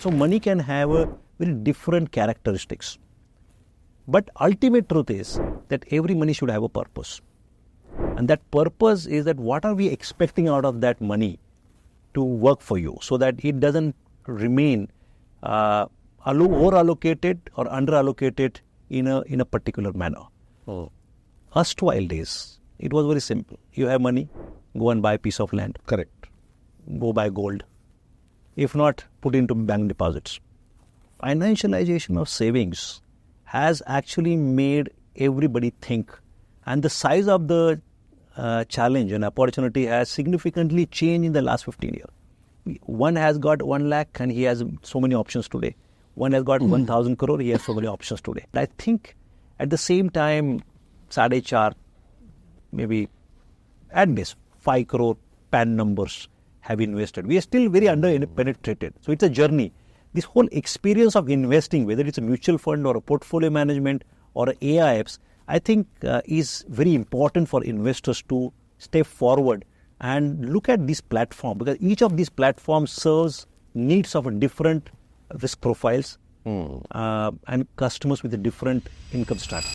So money can have a very different characteristics. But ultimate truth is that every money should have a purpose. And that purpose is that what are we expecting out of that money to work for you so that it doesn't remain over-allocated or under-allocated in a particular manner. Erstwhile days, it was very simple. You have money, go and buy a piece of land. Correct. Go buy gold. If not, put into bank deposits. Financialization of savings has actually made everybody think, and the size of the challenge and opportunity has significantly changed in the last 15 years. One has got 1 lakh and he has so many options today. One has got 1,000 crore, he has so many options today. I think at the same time, 4.5, maybe at least 5 crore PAN numbers have invested. We are still very under-penetrated. So it's a journey. This whole experience of investing, whether it's a mutual fund or a portfolio management or AIFs, I think is very important for investors to step forward and look at this platform, because each of these platforms serves needs of a different risk profiles and customers with a different income strata.